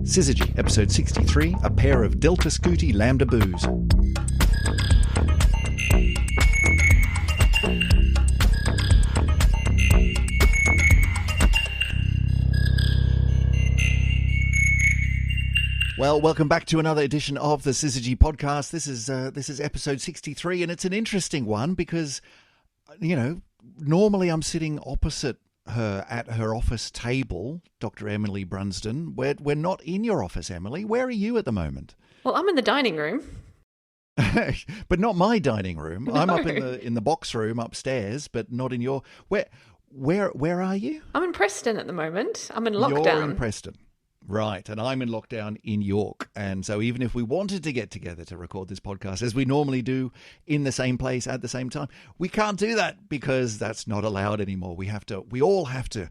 Syzygy, episode 63, a pair of Delta Scuti Lambda boos. Well, welcome back to another edition of the Syzygy podcast. This is episode 63, and it's an interesting one because, you know, normally I'm sitting opposite her at her office table, Dr. Emily Brunsden. We're not in your office, Emily. Where are you at the moment? Well, I'm in the dining room. But not my dining room. No. I'm up in the box room upstairs, but not in your... Where are you? I'm in Preston at the moment. I'm in lockdown. You're in Preston. Right, and I'm in lockdown in York. And so even if we wanted to get together to record this podcast, as we normally do in the same place at the same time, we can't do that because that's not allowed anymore. We all have to,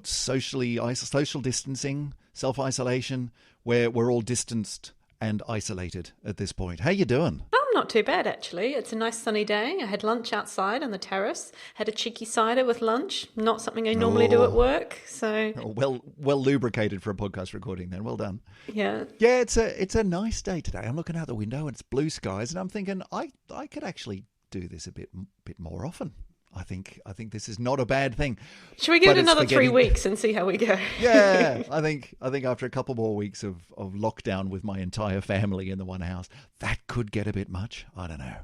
social distancing, self-isolation, where we're all distanced and isolated at this point. How you doing? I'm not too bad, actually. It's a nice sunny day. I had lunch outside on the terrace, had a cheeky cider with lunch, not something I normally do at work. So well lubricated for a podcast recording then. Well done. Yeah. Yeah, it's a nice day today. I'm looking out the window and it's blue skies and I'm thinking I could actually do this a bit more often. I think this is not a bad thing. Should we give it another 3 weeks and see how we go? Yeah, I think after a couple more weeks of lockdown with my entire family in the one house, that could get a bit much. I don't know.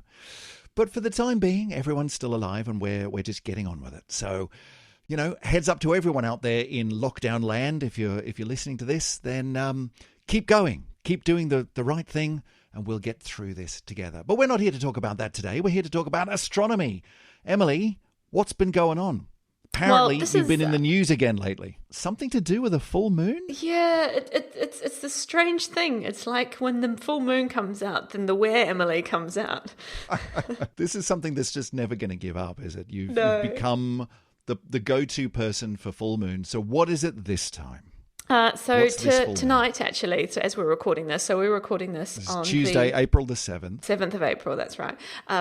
But for the time being, everyone's still alive and we're just getting on with it. So, you know, heads up to everyone out there in lockdown land. If you're listening to this, then keep going. Keep doing the right thing and we'll get through this together. But we're not here to talk about that today. We're here to talk about astronomy. Emily, what's been going on? Apparently, you've been in the news again lately. Something to do with a full moon? Yeah, it's this strange thing. It's like when the full moon comes out, then the Where Emily comes out. This is something that's just never going to give up, is it? You've become the go-to person for full moon. So what is it this time? Tonight, actually, so as we're recording this, we're recording this on Tuesday, April the 7th. 7th of April, that's right.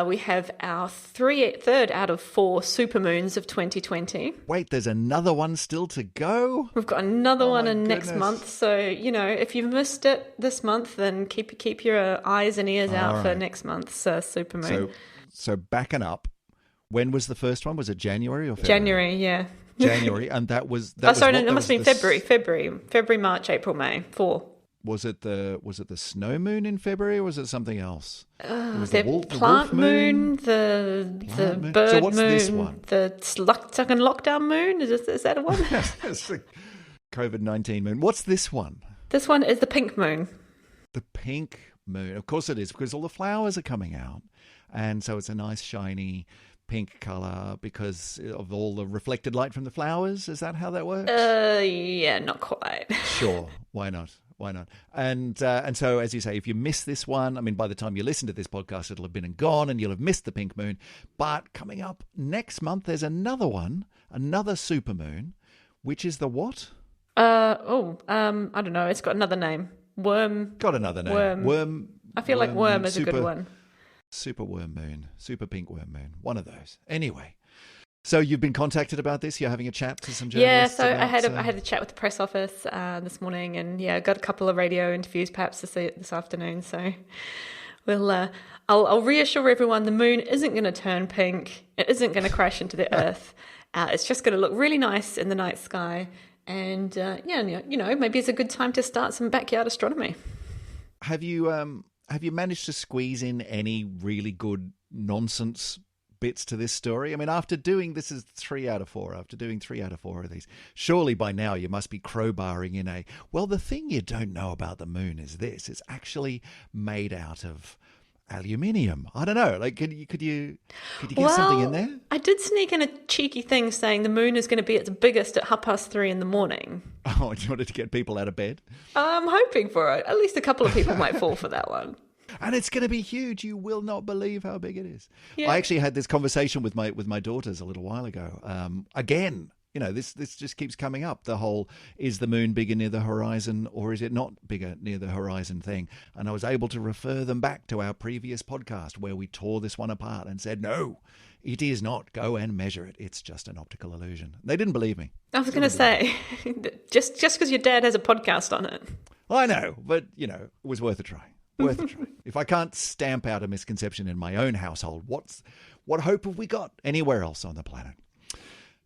We have our third out of 4 supermoons of 2020. Wait, there's another one still to go? We've got another one in next month. So, you know, if you've missed it this month, then keep your eyes and ears out for next month's supermoon. So backing up, when was the first one? Was it January or February? January, yeah. January, and that was. It must have been February, March, April, May. 4. Was it the snow moon in February, or was it something else? It was the plant moon, the bird so what's moon, this one? the second lockdown moon. Is that a one? It's the COVID-19 moon. What's this one? This one is the pink moon. The pink moon, of course it is, because all the flowers are coming out, and so it's a nice shiny pink colour because of all the reflected light from the flowers. Is that how that works? Yeah, not quite. Sure. Why not? And so, as you say, if you miss this one, I mean, by the time you listen to this podcast, it'll have been and gone and you'll have missed the pink moon. But coming up next month, there's another one, another supermoon, which is the what? I don't know. It's got another name. Worm. Got another name. Worm. I feel like worm is a good one. Super worm moon, super pink worm moon, one of those. Anyway, so you've been contacted about this? You're having a chat to some journalists? Yeah, so I had a chat with the press office this morning, and got a couple of radio interviews perhaps this afternoon. So we'll I'll reassure everyone the moon isn't going to turn pink. It isn't going to crash into the earth. It's just going to look really nice in the night sky, and maybe it's a good time to start some backyard astronomy. Have you managed to squeeze in any really good nonsense bits to this story? I mean, after doing 3 out of 4, after doing 3 out of 4 of these, surely by now you must be crowbarring in the thing you don't know about the moon is this: it's actually made out of aluminium. I don't know. Like, could you get something in there? I did sneak in a cheeky thing saying the moon is going to be its biggest at 3:30 in the morning. Oh, in order to get people out of bed? I'm hoping for it. At least a couple of people might fall for that one. And it's going to be huge. You will not believe how big it is. Yeah. I actually had this conversation with my daughters a little while ago. Again, you know, this just keeps coming up. The whole, is the moon bigger near the horizon or is it not bigger near the horizon thing? And I was able to refer them back to our previous podcast where we tore this one apart and said, no, it is not. Go and measure it. It's just an optical illusion. They didn't believe me. I was going to say, just because your dad has a podcast on it. I know, but, it was worth a try. Worth a try. If I can't stamp out a misconception in my own household, what hope have we got anywhere else on the planet?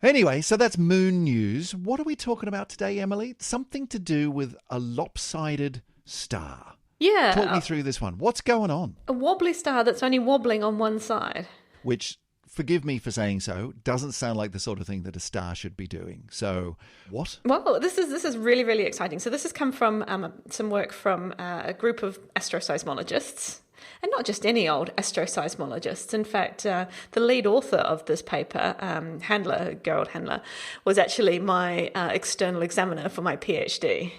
Anyway, so that's moon news. What are we talking about today, Emily? Something to do with a lopsided star. Yeah. Talk me through this one. What's going on? A wobbly star that's only wobbling on one side. Which, forgive me for saying so, doesn't sound like the sort of thing that a star should be doing. So, what? Well, this is really, really exciting. So this has come from some work from a group of astroseismologists. And not just any old astroseismologists. In fact, the lead author of this paper, Gerald Handler, was actually my external examiner for my PhD.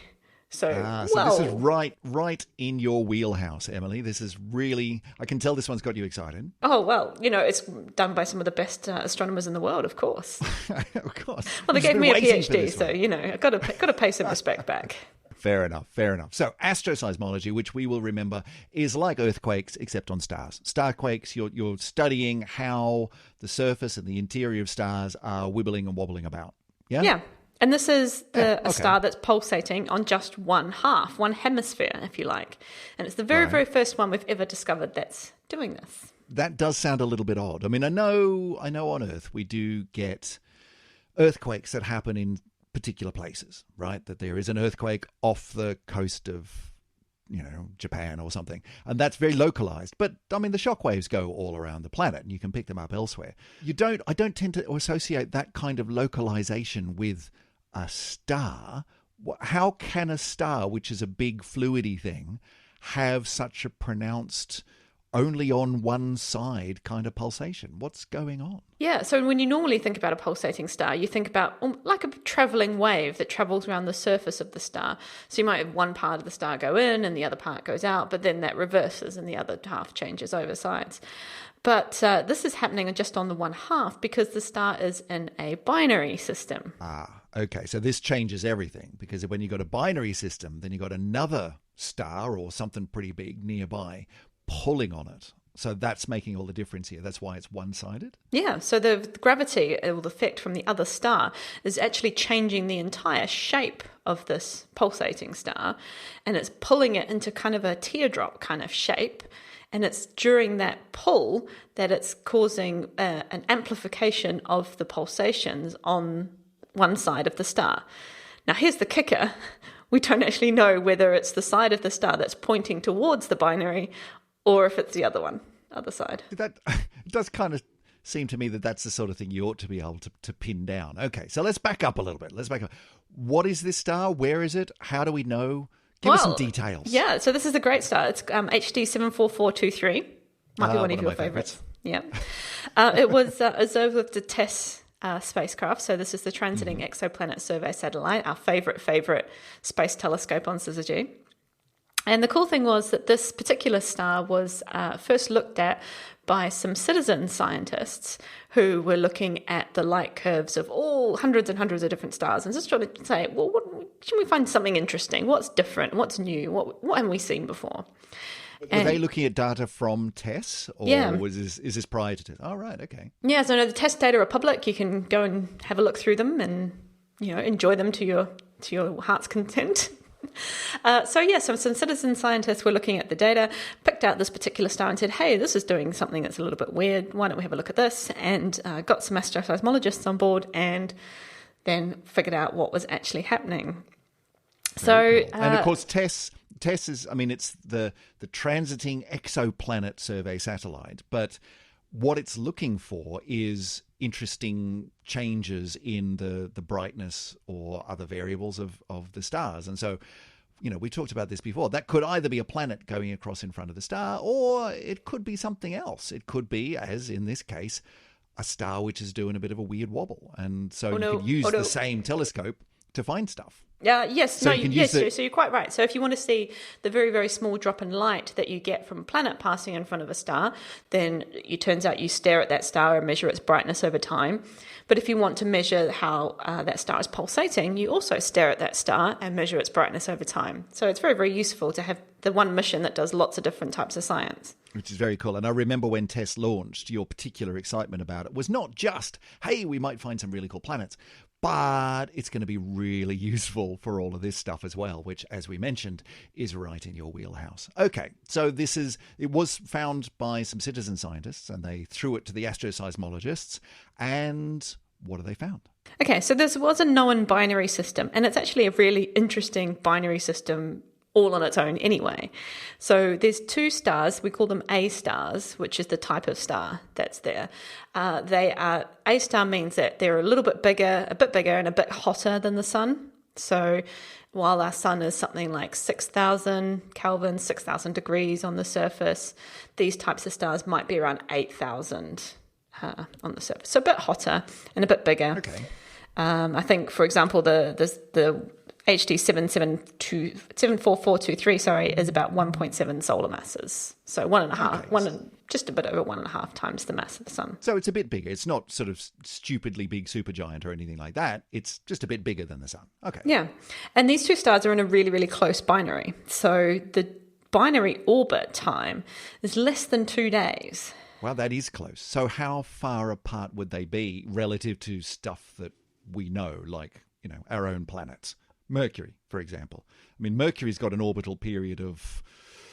So this is right in your wheelhouse, Emily. This is really, I can tell this one's got you excited. Oh, well, it's done by some of the best astronomers in the world, of course. Of course. Well, they gave me a PhD, so, I've got to pay some respect back. Fair enough. So astroseismology, which we will remember, is like earthquakes except on stars. Starquakes, you're studying how the surface and the interior of stars are wibbling and wobbling about. Yeah? Yeah. And this is a star that's pulsating on just one hemisphere, if you like. And it's the very first one we've ever discovered that's doing this. That does sound a little bit odd. I mean, I know on Earth we do get earthquakes that happen in particular places, right? That there is an earthquake off the coast of, Japan or something. And that's very localized. But, I mean, the shock waves go all around the planet and you can pick them up elsewhere. I don't tend to associate that kind of localization with a star. How can a star, which is a big fluidy thing, have such a pronounced only on one side kind of pulsation? What's going on? Yeah, so when you normally think about a pulsating star, you think about like a travelling wave that travels around the surface of the star. So you might have one part of the star go in and the other part goes out, but then that reverses and the other half changes over sides. But this is happening just on the one half because the star is in a binary system. Okay, so this changes everything, because when you've got a binary system, then you've got another star or something pretty big nearby pulling on it. So that's making all the difference here. That's why it's one-sided? Yeah, so the gravity or the effect from the other star is actually changing the entire shape of this pulsating star, and it's pulling it into kind of a teardrop kind of shape. And it's during that pull that it's causing an amplification of the pulsations on one side of the star. Now, here's the kicker. We don't actually know whether it's the side of the star that's pointing towards the binary or if it's the other side. It does kind of seem to me that that's the sort of thing you ought to be able to pin down. Okay, so let's back up a little bit. What is this star? Where is it? How do we know? Give us some details. Yeah, so this is a great star. It's HD 74423. Might be one of your favourites. Yeah. It was observed with the TESS spacecraft. So this is the Transiting Exoplanet Survey Satellite, our favourite space telescope on Syzygy. And the cool thing was that this particular star was first looked at by some citizen scientists who were looking at the light curves of all hundreds and hundreds of different stars and just trying to say, well, should we find something interesting? What's different? What's new? What haven't we seen before? Were they looking at data from TESS? Or is this prior to TESS? Oh, right, okay. Yeah, so no, the TESS data are public. You can go and have a look through them and, enjoy them to your heart's content. So some citizen scientists were looking at the data, picked out this particular star and said, hey, this is doing something that's a little bit weird. Why don't we have a look at this? And got some astroseismologists on board and then figured out what was actually happening. So, cool. And of course, TESS is, it's the Transiting Exoplanet Survey Satellite, but what it's looking for is interesting changes in the brightness or other variables of the stars. And so, we talked about this before. That could either be a planet going across in front of the star, or it could be something else. It could be, as in this case, a star which is doing a bit of a weird wobble. And so you could use the same telescope to find stuff. So you're quite right. So if you want to see the very, very small drop in light that you get from a planet passing in front of a star, then it turns out you stare at that star and measure its brightness over time. But if you want to measure how that star is pulsating, you also stare at that star and measure its brightness over time. So it's very, very useful to have the one mission that does lots of different types of science. Which is very cool. And I remember when TESS launched, your particular excitement about it was not just, hey, we might find some really cool planets, but it's going to be really useful for all of this stuff as well, which, as we mentioned, is right in your wheelhouse. Okay, so it was found by some citizen scientists, and they threw it to the astroseismologists, and what have they found? Okay, so this was a known binary system, and it's actually a really interesting binary system all on its own anyway. So there's two stars, we call them A stars, which is the type of star that's there. A star means that they're a bit bigger and a bit hotter than the sun. So while our sun is something like 6,000 Kelvin, 6,000 degrees on the surface, these types of stars might be around 8,000 on the surface. So a bit hotter and a bit bigger. Okay. I think, for example, the HD 74423, is about 1.7 solar masses. So just a bit over 1.5 times the mass of the sun. So it's a bit bigger. It's not sort of stupidly big supergiant or anything like that. It's just a bit bigger than the sun. Okay. Yeah. And these two stars are in a really, really close binary. So the binary orbit time is less than 2 days. Well, that is close. So how far apart would they be relative to stuff that we know, like, our own planets? Mercury, for example. I mean, Mercury's got an orbital period of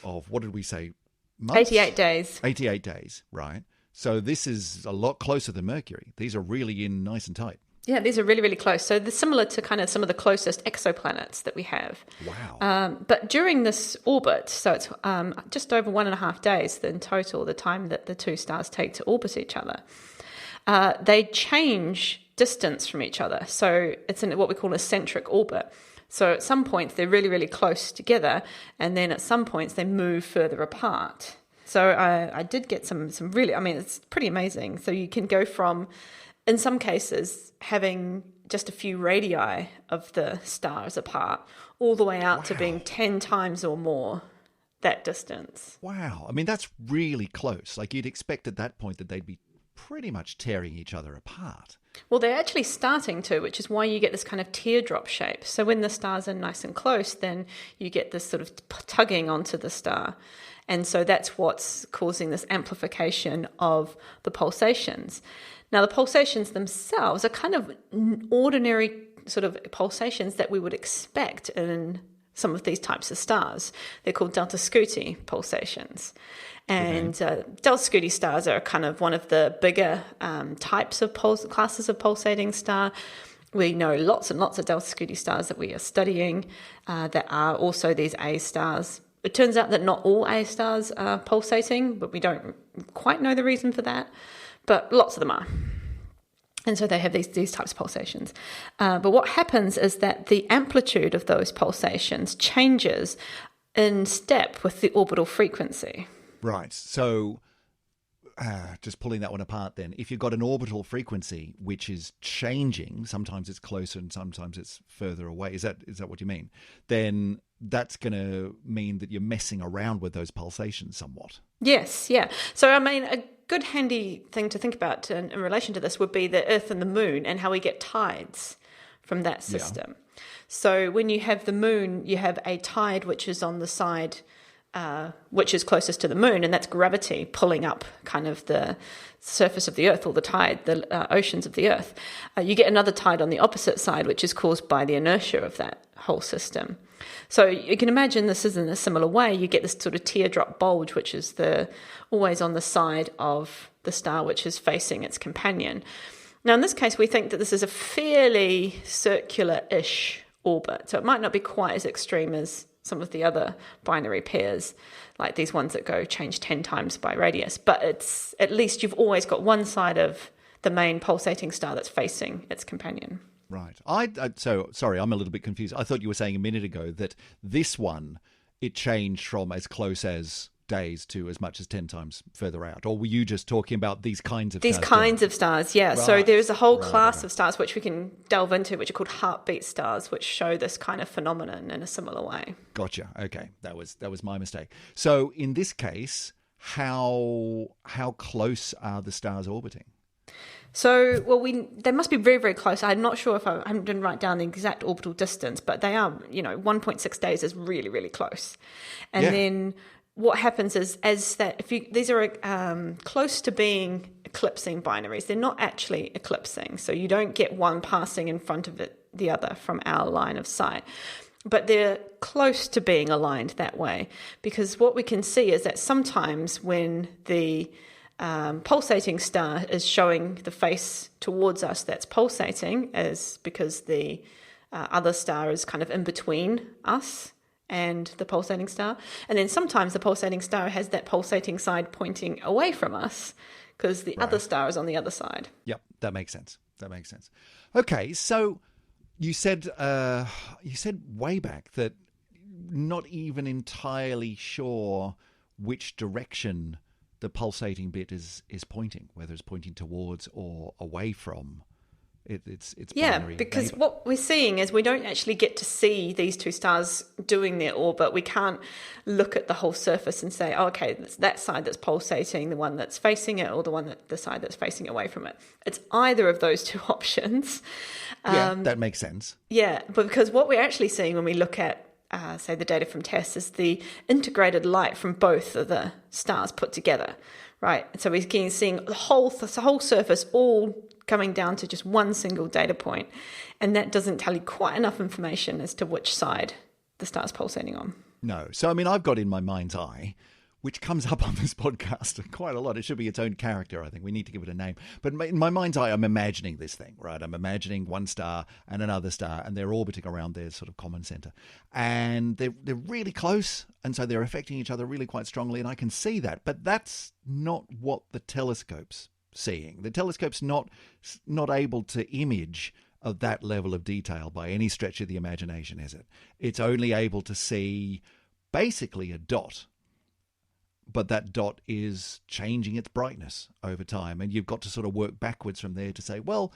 what did we say? Months? 88 days. 88 days, right. So this is a lot closer than Mercury. These are really in nice and tight. Yeah, these are really, really close. So they're similar to kind of some of the closest exoplanets that we have. Wow. But during this orbit, so it's just over 1.5 days in total, the time that the two stars take to orbit each other, they change distance from each other. So it's in what we call a centric orbit. So at some points they're really, really close together, and then at some points they move further apart. So I did get some really, it's pretty amazing. So you can go from, in some cases, having just a few radii of the stars apart, all the way out to being 10 times or more that distance. Wow. That's really close. Like, you'd expect at that point that they'd be pretty much tearing each other apart. Well, they're actually starting to, which is why you get this kind of teardrop shape. So when the stars are nice and close, then you get this sort of tugging onto the star. And so that's what's causing this amplification of the pulsations. Now, the pulsations themselves are kind of ordinary sort of pulsations that we would expect in some of these types of stars. They're called delta Scuti pulsations. And delta Scuti stars are kind of one of the bigger types of classes of pulsating star. We know lots and lots of delta Scuti stars that we are studying that are also these A stars. It turns out that not all A stars are pulsating, but we don't quite know the reason for that. But lots of them are. And so they have these types of pulsations. But what happens is that the amplitude of those pulsations changes in step with the orbital frequency. Right. So just pulling that one apart then, if you've got an orbital frequency which is changing, sometimes it's closer and sometimes it's further away, is that what you mean? Then that's going to mean that you're messing around with those pulsations somewhat. Yes, yeah. So, a good handy thing to think about in relation to this would be the Earth and the Moon and how we get tides from that system. Yeah. So when you have the Moon, you have a tide which is on the side which is closest to the Moon, and that's gravity pulling up kind of the surface of the Earth, or the tide, the oceans of the Earth. You get another tide on the opposite side, which is caused by the inertia of that whole system. So you can imagine this is in a similar way. You get this sort of teardrop bulge, which is always on the side of the star which is facing its companion. Now, in this case, we think that this is a fairly circular-ish orbit, so it might not be quite as extreme as some of the other binary pairs, like these ones that change 10 times by radius. But it's at least you've always got one side of the main pulsating star that's facing its companion. Right. So, sorry, I'm a little bit confused. I thought you were saying a minute ago that this one, it changed from as close as days to as much as 10 times further out. Or were you just talking about these kinds of stars? These kinds of stars, yeah. Right. So there's a whole class of stars which we can delve into, which are called heartbeat stars, which show this kind of phenomenon in a similar way. Gotcha. Okay. That was my mistake. So in this case, how close are the stars orbiting? So, they must be very, very close. I'm not sure if I didn't write down the exact orbital distance, but they are, 1.6 days is really, really close. And then what happens is these are close to being eclipsing binaries. They're not actually eclipsing, so you don't get one passing in front of the other from our line of sight. But they're close to being aligned that way, because what we can see is that sometimes when the pulsating star is showing the face towards us that's pulsating, is because the other star is kind of in between us and the pulsating star. And then sometimes the pulsating star has that pulsating side pointing away from us because the other star is on the other side. Yep, that makes sense. Okay, so you said way back that not even entirely sure which direction the pulsating bit is pointing, whether it's pointing towards or away from. It's binary. Because what we're seeing is we don't actually get to see these two stars doing their orbit. We can't look at the whole surface and say, oh, okay, it's that side that's pulsating, the one that's facing it, or the side that's facing away from it. It's either of those two options. That makes sense. Yeah, but because what we're actually seeing when we look at, say, the data from tests is the integrated light from both of the stars put together, right? So we're seeing the whole surface all coming down to just one single data point, and that doesn't tell you quite enough information as to which side the star's pulsating on. No. So, I mean, I've got in my mind's eye, which comes up on this podcast quite a lot. It should be its own character, I think. We need to give it a name. But in my mind's eye, I'm imagining this thing, right? I'm imagining one star and another star, and they're orbiting around their sort of common center. And they're really close, and so they're affecting each other really quite strongly, and I can see that. But that's not what the telescope's seeing. The telescope's not able to image of that level of detail by any stretch of the imagination, is it? It's only able to see basically a dot, but that dot is changing its brightness over time, and you've got to sort of work backwards from there to say, well,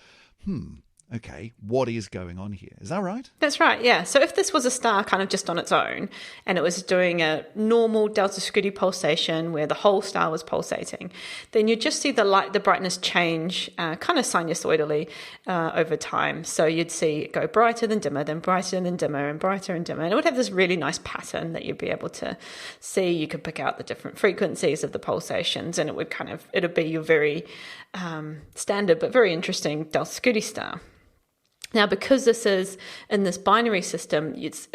okay, what is going on here? Is that right? That's right, yeah. So if this was a star kind of just on its own, and it was doing a normal delta Scuti pulsation where the whole star was pulsating, then you'd just see the brightness change kind of sinusoidally over time. So you'd see it go brighter than dimmer, then brighter than dimmer, and brighter and dimmer. And it would have this really nice pattern that you'd be able to see. You could pick out the different frequencies of the pulsations, and it'd be your very standard but very interesting delta Scuti star. Now, because this is in this binary system, it's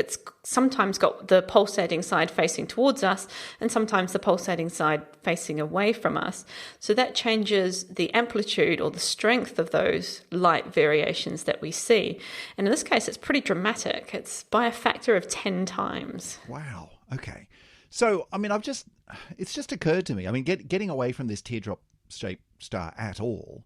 sometimes got the pulsating side facing towards us and sometimes the pulsating side facing away from us. So that changes the amplitude or the strength of those light variations that we see. And in this case, it's pretty dramatic. It's by a factor of 10 times. Wow. Okay. So, I mean, it's just occurred to me. I mean, getting away from this teardrop-shaped star at all,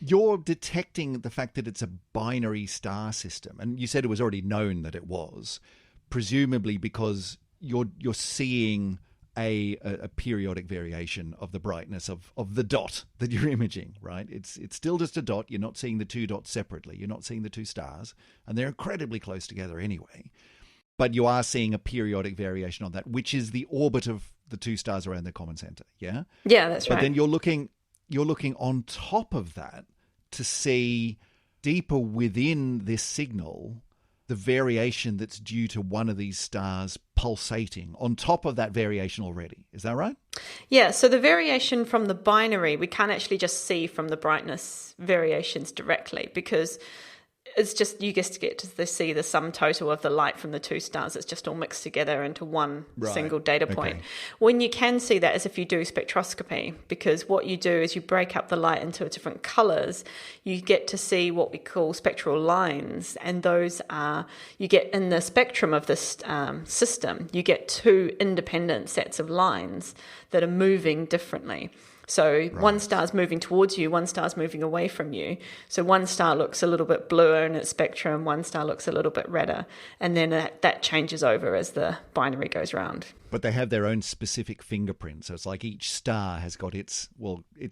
you're detecting the fact that it's a binary star system, and you said it was already known that it was, presumably because you're seeing a periodic variation of the brightness of the dot that you're imaging, right? It's still just a dot. You're not seeing the two dots separately. You're not seeing the two stars, and they're incredibly close together anyway. But you are seeing a periodic variation on that, which is the orbit of the two stars around their common center. Yeah? Yeah, that's right. But then you're looking on top of that to see deeper within this signal the variation that's due to one of these stars pulsating on top of that variation already. Is that right? Yeah, so the variation from the binary, we can't actually just see from the brightness variations directly, because it's just, you just get to see the sum total of the light from the two stars. It's just all mixed together into one single data point. Okay. When you can see that is if you do spectroscopy, because what you do is you break up the light into different colors. You get to see what we call spectral lines, and those are, you get in the spectrum of this system, you get two independent sets of lines that are moving differently. So one star's moving towards you, one star's moving away from you. So one star looks a little bit bluer in its spectrum, one star looks a little bit redder, and then that changes over as the binary goes round. But they have their own specific fingerprint. So it's like each star has got its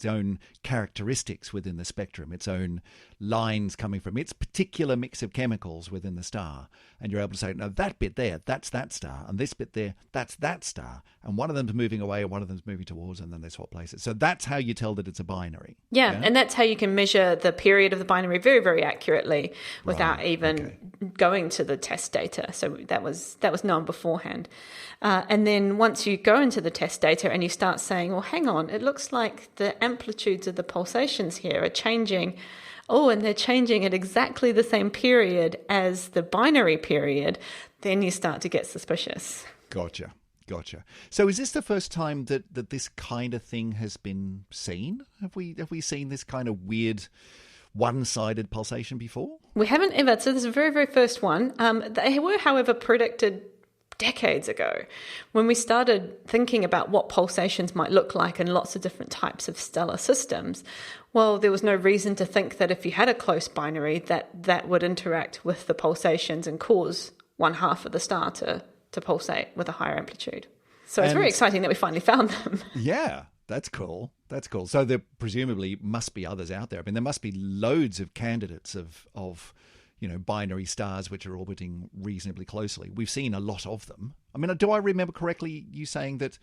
own characteristics within the spectrum, its own lines coming from its particular mix of chemicals within the star. And you're able to say, no, that bit there, that's that star. And this bit there, that's that star. And one of them's moving away and one of them's moving towards, and then they swap places. So that's how you tell that it's a binary. Yeah, and that's how you can measure the period of the binary very, very accurately without even going to the test data. So that was known beforehand. And then once you go into the test data and you start saying, well, hang on, it looks like the amplitudes of the pulsations here are changing. Oh, and they're changing at exactly the same period as the binary period, then you start to get suspicious. Gotcha. So is this the first time that this kind of thing has been seen? Have we seen this kind of weird one-sided pulsation before? We haven't ever. So this is the very, very first one. They were, however, predicted decades ago when we started thinking about what pulsations might look like in lots of different types of stellar systems. Well, there was no reason to think that if you had a close binary that would interact with the pulsations and cause one half of the star to pulsate with a higher amplitude. So it's very exciting that we finally found them. Yeah, that's cool. So there presumably must be others out there. I mean, there must be loads of candidates of binary stars which are orbiting reasonably closely. We've seen a lot of them. I mean, do I remember correctly you saying that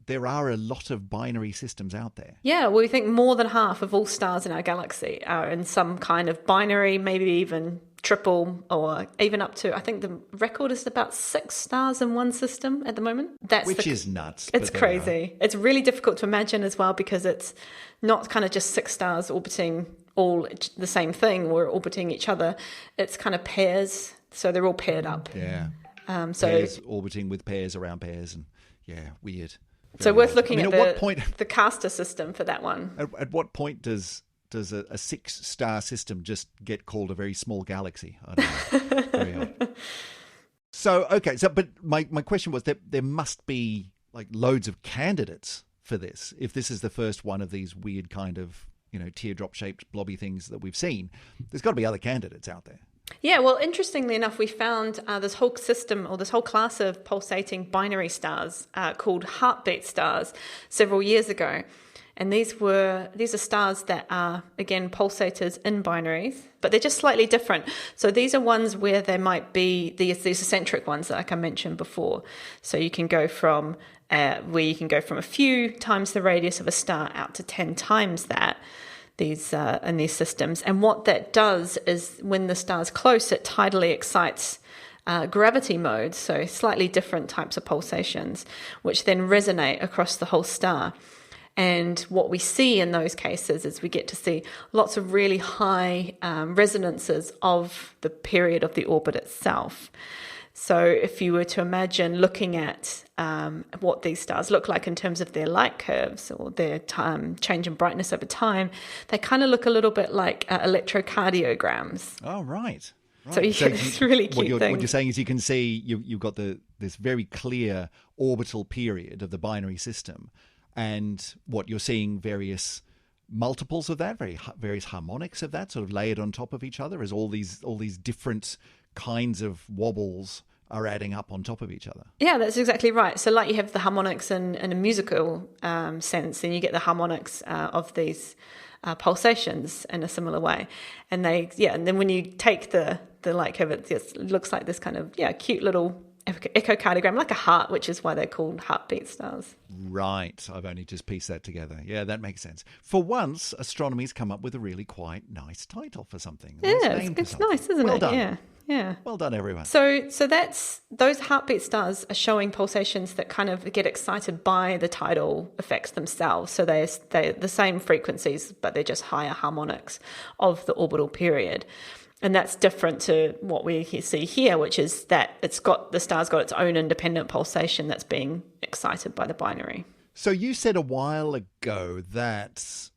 there are a lot of binary systems out there? Yeah, well, we think more than half of all stars in our galaxy are in some kind of binary, maybe even triple, or even up to, I think the record is about 6 stars in one system at the moment. Which is nuts. It's crazy. It's really difficult to imagine as well, because it's not kind of just 6 stars orbiting all the same thing or orbiting each other. It's kind of pairs, so they're all paired up. Yeah. So pairs orbiting with pairs around pairs, and weird. So worth looking at the Castor system for that one. At what point does a 6-star system just get called a very small galaxy? I don't know. Very odd. So but my question was that there must be like loads of candidates for this. If this is the first one of these weird kind of teardrop-shaped blobby things that we've seen, there's got to be other candidates out there. Yeah, well, interestingly enough, we found this whole system, or this whole class of pulsating binary stars called heartbeat stars several years ago. And these are stars that are, again, pulsators in binaries, but they're just slightly different. So these are ones where there might be these eccentric ones, like I mentioned before. So you can go from a few times the radius of a star out to 10 times that. In these systems. And what that does is when the star's close, it tidally excites gravity modes, so slightly different types of pulsations, which then resonate across the whole star. And what we see in those cases is we get to see lots of really high resonances of the period of the orbit itself. So if you were to imagine looking at what these stars look like in terms of their light curves or their change in brightness over time, they kind of look a little bit like electrocardiograms. Oh, right. So it's really cute thing. What you're saying is you can see you've got this very clear orbital period of the binary system, and what you're seeing various multiples of that, various harmonics of that, sort of layered on top of each other, as all these different kinds of wobbles are adding up on top of each other. Yeah, that's exactly right. So like you have the harmonics in a musical sense, and you get the harmonics of these pulsations in a similar way. And and then when you take the light curve, it looks like this kind of cute little echocardiogram, like a heart, which is why they're called heartbeat stars. Right. I've only just pieced that together. Yeah, that makes sense. For once, astronomy's come up with a really quite nice title for something. It's nice, isn't it? Well done. Yeah. Well done, everyone. So those heartbeat stars are showing pulsations that kind of get excited by the tidal effects themselves. So they're the same frequencies, but they're just higher harmonics of the orbital period. And that's different to what we see here, which is that the star's got its own independent pulsation that's being excited by the binary. So you said a while ago that,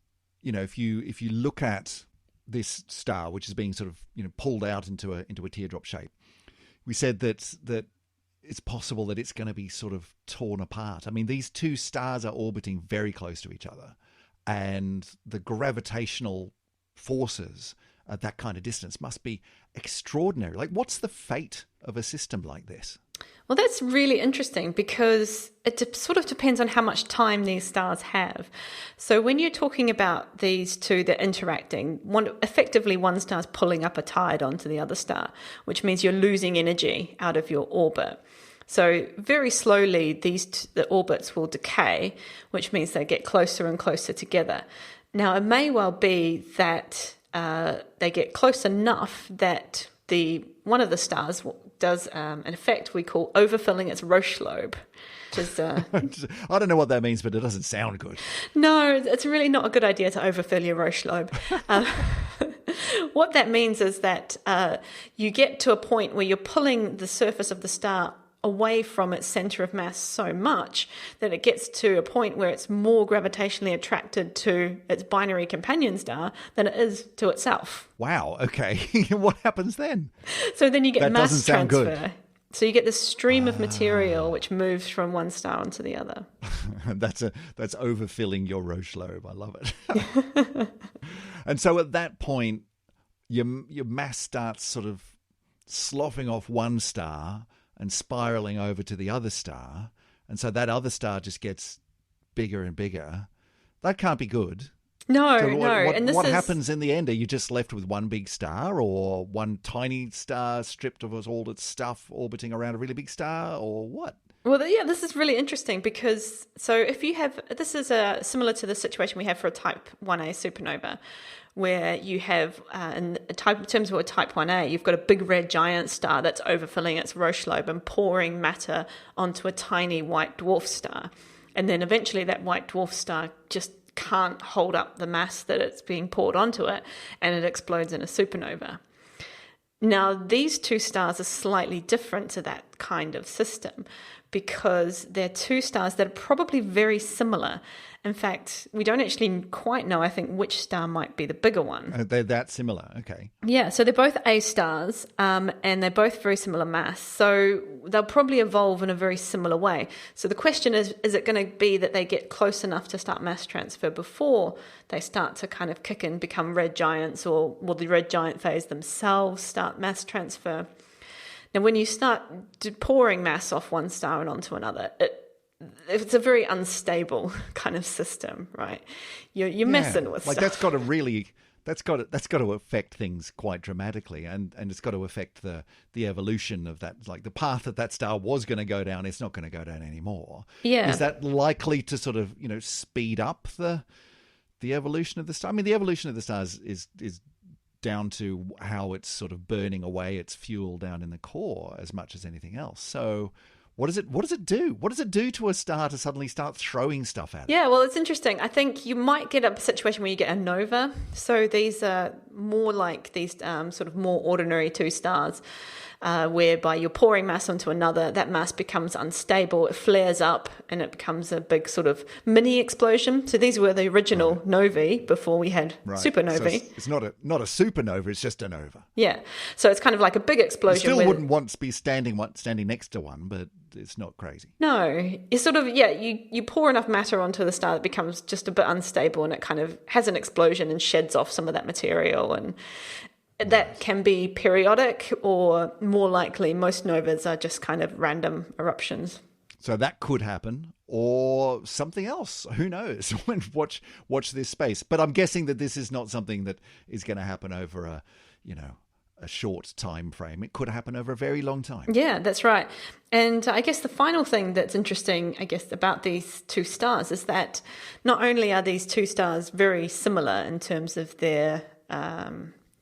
if you look at this star, which is being sort of pulled out into a teardrop shape, we said that it's possible that it's going to be sort of torn apart. I mean, these two stars are orbiting very close to each other, and the gravitational forces at that kind of distance must be extraordinary. Like, what's the fate of a system like this? Well, that's really interesting because it sort of depends on how much time these stars have. So when you're talking about these two that are interacting, effectively one star's pulling up a tide onto the other star, which means you're losing energy out of your orbit. So very slowly, the orbits will decay, which means they get closer and closer together. Now, it may well be that they get close enough that one of the stars does an effect we call overfilling its Roche lobe, which is... I don't know what that means, but it doesn't sound good. No, it's really not a good idea to overfill your Roche lobe. What that means is that you get to a point where you're pulling the surface of the star away from its center of mass so much that it gets to a point where it's more gravitationally attracted to its binary companion star than it is to itself. Wow, okay. What happens then? So then you get That mass doesn't sound transfer. good. So you get this stream of material which moves from one star onto the other. That's overfilling your Roche lobe. I love it. And so at that point, your mass starts sort of sloughing off one star and spiraling over to the other star. And so that other star just gets bigger and bigger. That can't be good. No, So no. What happens in the end? Are you just left with one big star or one tiny star stripped of all its stuff orbiting around a really big star, or what? Well, yeah, this is really interesting because, so if you have, this is similar to the situation we have for a type 1a supernova, where you have, in terms of a type 1a, you've got a big red giant star that's overfilling its Roche lobe and pouring matter onto a tiny white dwarf star. And then eventually that white dwarf star just can't hold up the mass that it's being poured onto it, and it explodes in a supernova. Now, these two stars are slightly different to that kind of system because they're two stars that are probably very similar. In fact, we don't actually quite know, I think, which star might be the bigger one. They're that similar, okay. Yeah, so they're both A stars, and they're both very similar mass. So they'll probably evolve in a very similar way. So the question is it going to be that they get close enough to start mass transfer before they start to kind of kick and become red giants, or will the red giant phase themselves start mass transfer? Now, when you start pouring mass off one star and onto another, it's a very unstable kind of system, right? You're messing with like stuff. that's got to affect things quite dramatically, and it's got to affect the evolution of that, like the path that star was going to go down. It's not going to go down anymore. Yeah. Is that likely to sort of speed up the evolution of the star? I mean, the evolution of the stars is down to how it's sort of burning away its fuel down in the core as much as anything else. So what does it do? What does it do to a star to suddenly start throwing stuff at it? Yeah, well, it's interesting. I think you might get a situation where you get a nova. So these are more like these sort of more ordinary two stars, whereby you're pouring mass onto another, that mass becomes unstable, it flares up, and it becomes a big sort of mini explosion. So these were the original novae before we had supernovae. So it's not a supernova, it's just a nova. Yeah, so it's kind of like a big explosion. You still wouldn't want to be standing next to one, but it's not crazy. No, it's sort of, you pour enough matter onto the star that becomes just a bit unstable, and it kind of has an explosion and sheds off some of that material, and that can be periodic, or more likely most novas are just kind of random eruptions. So that could happen, or something else. Who knows? Watch this space. But I'm guessing that this is not something that is going to happen over a short time frame. It could happen over a very long time. Yeah, that's right. And I guess the final thing that's interesting, about these two stars is that not only are these two stars very similar in terms of their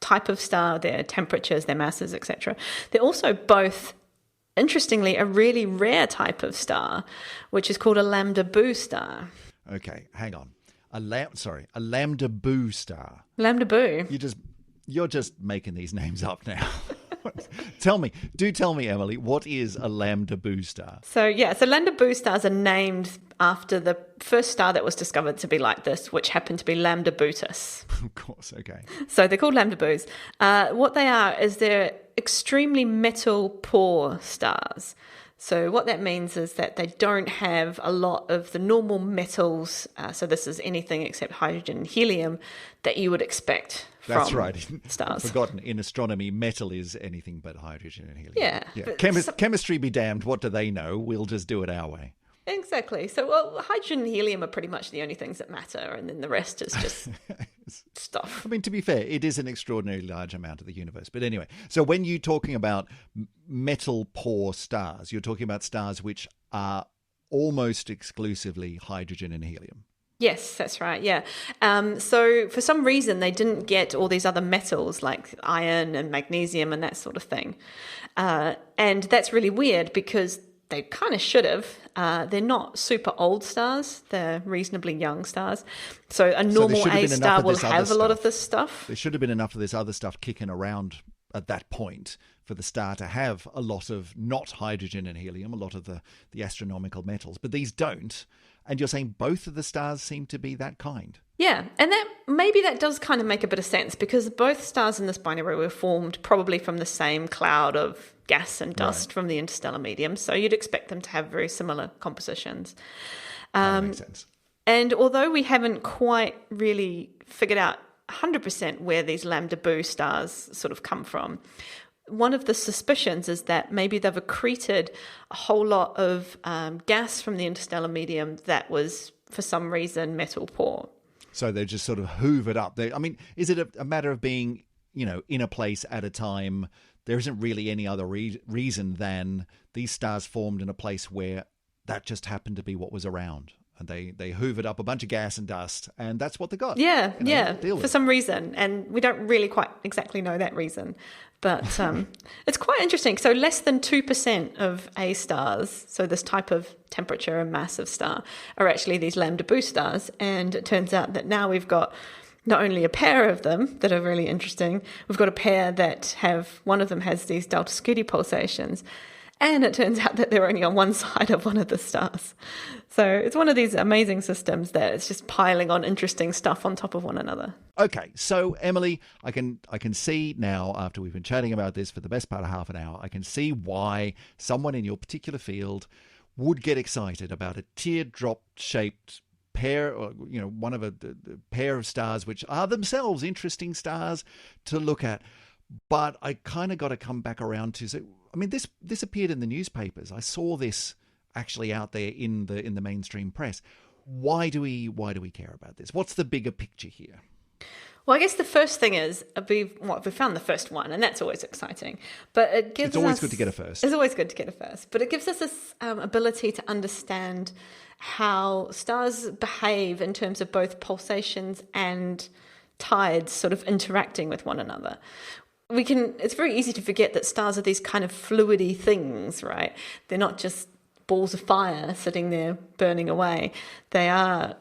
type of star, their temperatures, their masses, etc., they're also both, interestingly, a really rare type of star, which is called a Lambda Boo star. Okay, hang on. A Lambda Boo star. Lambda Boo. You're just making these names up now. Tell me, Emily, what is a Lambda Boo star? So Lambda Boo stars are named after the first star that was discovered to be like this, which happened to be Lambda Bootis. Of course, okay. So they're called Lambda Boos. What they are is they're extremely metal poor stars. So what that means is that they don't have a lot of the normal metals, so this is anything except hydrogen and helium, that you would expect from That's right. stars. I've forgotten, in astronomy, metal is anything but hydrogen and helium. Yeah. Chemistry be damned, what do they know? We'll just do it our way. Exactly. So, hydrogen and helium are pretty much the only things that matter, and then the rest is just stuff. I mean, to be fair, it is an extraordinarily large amount of the universe. But anyway, so when you're talking about metal-poor stars, you're talking about stars which are almost exclusively hydrogen and helium. Yes, that's right. Yeah. So for some reason, they didn't get all these other metals like iron and magnesium and that sort of thing. And that's really weird because they kind of should have. They're not super old stars. They're reasonably young stars. So a normal A star will have a lot of this stuff. There should have been enough of this other stuff kicking around at that point for the star to have a lot of not hydrogen and helium, a lot of the astronomical metals. But these don't. And you're saying both of the stars seem to be that kind. Yeah, and maybe that does kind of make a bit of sense because both stars in this binary were formed probably from the same cloud of gas and dust from the interstellar medium. So you'd expect them to have very similar compositions. That makes sense. And although we haven't quite really figured out 100% where these Lambda Boo stars sort of come from, one of the suspicions is that maybe they've accreted a whole lot of gas from the interstellar medium that was, for some reason, metal poor. So they're just sort of hoovered up. Is it a matter of being, in a place at a time? There isn't really any other reason than these stars formed in a place where that just happened to be what was around. And they hoovered up a bunch of gas and dust, and that's what they got. Yeah, for some reason. And we don't really quite exactly know that reason. But it's quite interesting. So less than 2% of A stars, so this type of temperature and mass of star, are actually these Lambda Boo stars. And it turns out that now we've got not only a pair of them that are really interesting, we've got a pair that one of them has these delta Scuti pulsations. And it turns out that they're only on one side of one of the stars. So it's one of these amazing systems that it's just piling on interesting stuff on top of one another. Okay, so Emily, I can see now, after we've been chatting about this for the best part of half an hour, I can see why someone in your particular field would get excited about a teardrop-shaped pair, or one of a pair of stars which are themselves interesting stars to look at. But I kind of got to come back around to say, this appeared in the newspapers. I saw this actually out there in the mainstream press. Why do we care about this? What's the bigger picture here? Well, I guess the first thing is we found the first one, and that's always exciting. But it's always good to get a first. It's always good to get a first, but it gives us this ability to understand how stars behave in terms of both pulsations and tides sort of interacting with one another. It's very easy to forget that stars are these kind of fluidy things, right? They're not just balls of fire sitting there burning away. They are,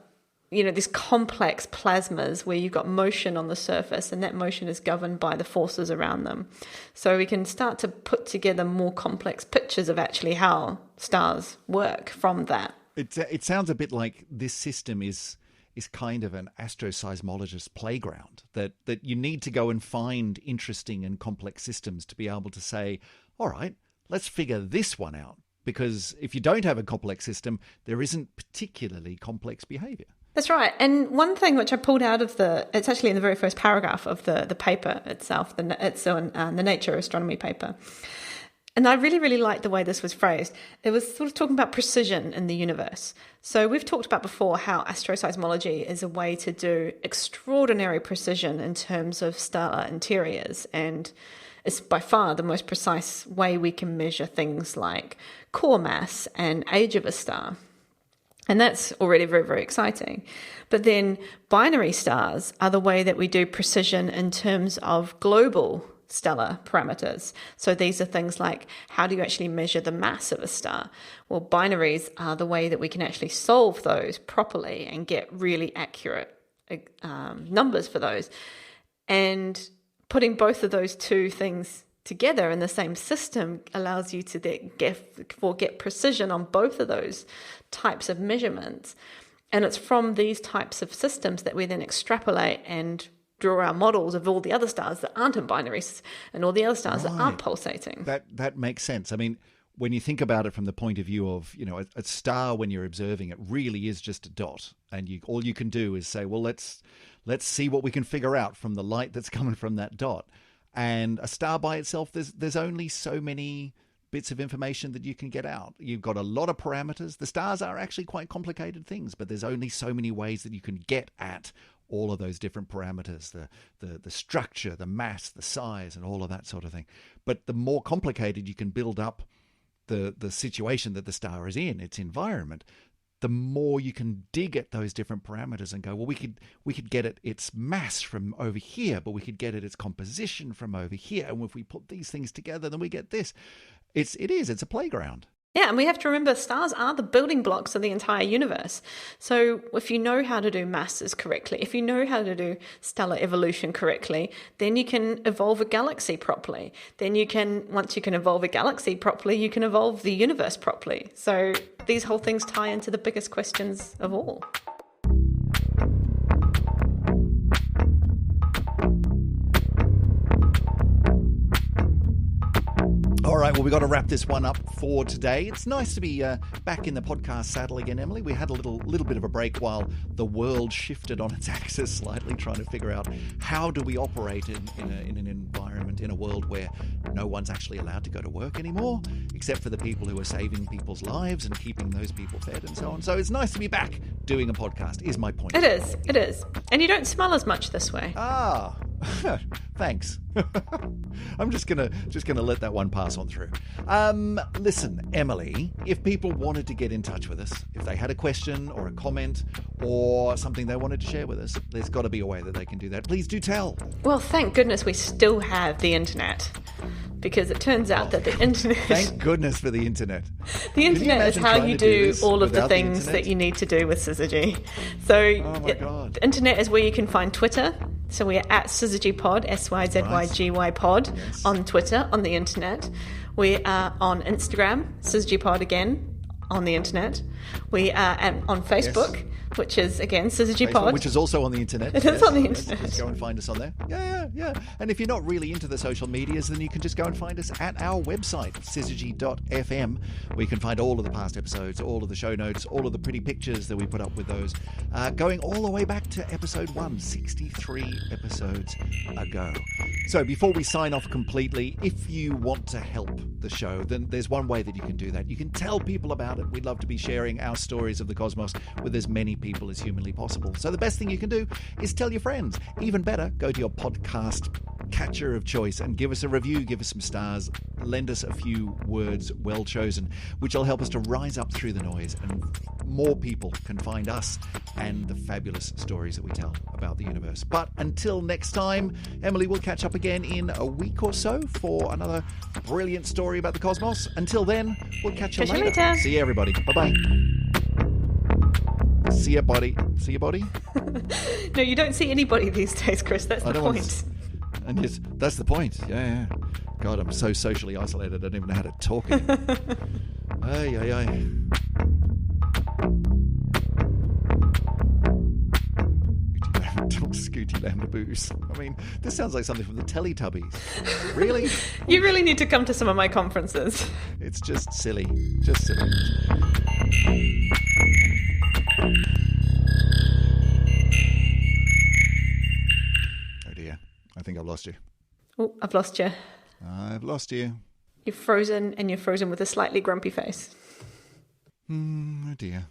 these complex plasmas where you've got motion on the surface, and that motion is governed by the forces around them. So we can start to put together more complex pictures of actually how stars work from that. It sounds a bit like this system is kind of an astroseismologist's playground, that you need to go and find interesting and complex systems to be able to say, all right, let's figure this one out. Because if you don't have a complex system, there isn't particularly complex behavior. That's right. And one thing which I pulled out of it's actually in the very first paragraph of the paper itself, it's on the Nature Astronomy paper. And I really, really liked the way this was phrased. It was sort of talking about precision in the universe. So we've talked about before how astroseismology is a way to do extraordinary precision in terms of stellar interiors. And it's by far the most precise way we can measure things like core mass and age of a star. And that's already very, very exciting. But then binary stars are the way that we do precision in terms of global stellar parameters. So these are things like, how do you actually measure the mass of a star? Well, binaries are the way that we can actually solve those properly and get really accurate numbers for those. And putting both of those two things together in the same system allows you to get precision on both of those types of measurements. And it's from these types of systems that we then extrapolate and draw our models of all the other stars that aren't in binaries and all the other stars that aren't pulsating. That makes sense. When you think about it from the point of view of, a star, when you're observing it, really is just a dot. And all you can do is say, well, let's see what we can figure out from the light that's coming from that dot. And a star by itself, there's only so many bits of information that you can get out. You've got a lot of parameters. The stars are actually quite complicated things, but there's only so many ways that you can get at all of those different parameters, the structure, the mass, the size, and all of that sort of thing. But the more complicated you can build up the situation that the star is in, its environment, the more you can dig at those different parameters and go, well, we could get at its mass from over here, but we could get at its composition from over here. And if we put these things together, then we get this. It's a playground. Yeah, and we have to remember stars are the building blocks of the entire universe. So if you know how to do masses correctly, if you know how to do stellar evolution correctly, then you can evolve a galaxy properly. Then once you can evolve a galaxy properly, you can evolve the universe properly. So these whole things tie into the biggest questions of all. All right, well, we've got to wrap this one up for today. It's nice to be back in the podcast saddle again, Emily. We had a little bit of a break while the world shifted on its axis slightly, trying to figure out how do we operate in an environment, in a world where no one's actually allowed to go to work anymore, except for the people who are saving people's lives and keeping those people fed and so on. So it's nice to be back doing a podcast, is my point. It is. And you don't smell as much this way. Ah, thanks. I'm just gonna let that one pass on through. Listen, Emily, if people wanted to get in touch with us, if they had a question or a comment or something they wanted to share with us, there's got to be a way that they can do that. Please do tell. Well, thank goodness we still have the internet, because it turns out that the internet... Thank goodness for the internet. The internet is how you do all of the things that you need to do with Syzygy. So the internet is where you can find Twitter. So we are at SyzygyPod, SYZYGY Pod, yes, on Twitter, on the internet. We are on Instagram, SyzygyPod again, on the internet. We are on Facebook, yes, which is, again, SyzygyPod. Which is also on the internet. It is on the internet. Just go and find us on there. Yeah. And if you're not really into the social medias, then you can just go and find us at our website, syzygy.fm, where you can find all of the past episodes, all of the show notes, all of the pretty pictures that we put up with those, going all the way back to episode 1, 63 episodes ago. So before we sign off completely, if you want to help the show, then there's one way that you can do that. You can tell people about it. We'd love to be sharing our stories of the cosmos with as many people as humanly possible. So the best thing you can do is tell your friends. Even better, go to your podcast catcher of choice and give us a review, give us some stars, lend us a few words well chosen, which will help us to rise up through the noise and more people can find us and the fabulous stories that we tell about the universe. But until next time, Emily, we'll catch up again in a week or so for another brilliant story about the cosmos. Until then, we'll catch you later. See you, everybody. Bye-bye. See ya, buddy. See ya, buddy. No, you don't see anybody these days, Chris. That's the point. And yes, that's the point. Yeah. God, I'm so socially isolated, I don't even know how to talk anymore. Ay. Scuti, Lambda booze. I mean, this sounds like something from the Teletubbies. Really? You really need to come to some of my conferences. It's just silly. Just silly. Oh dear. I think I've lost you. Oh, I've lost you. I've lost you. You're frozen, and you're frozen with a slightly grumpy face. Oh dear.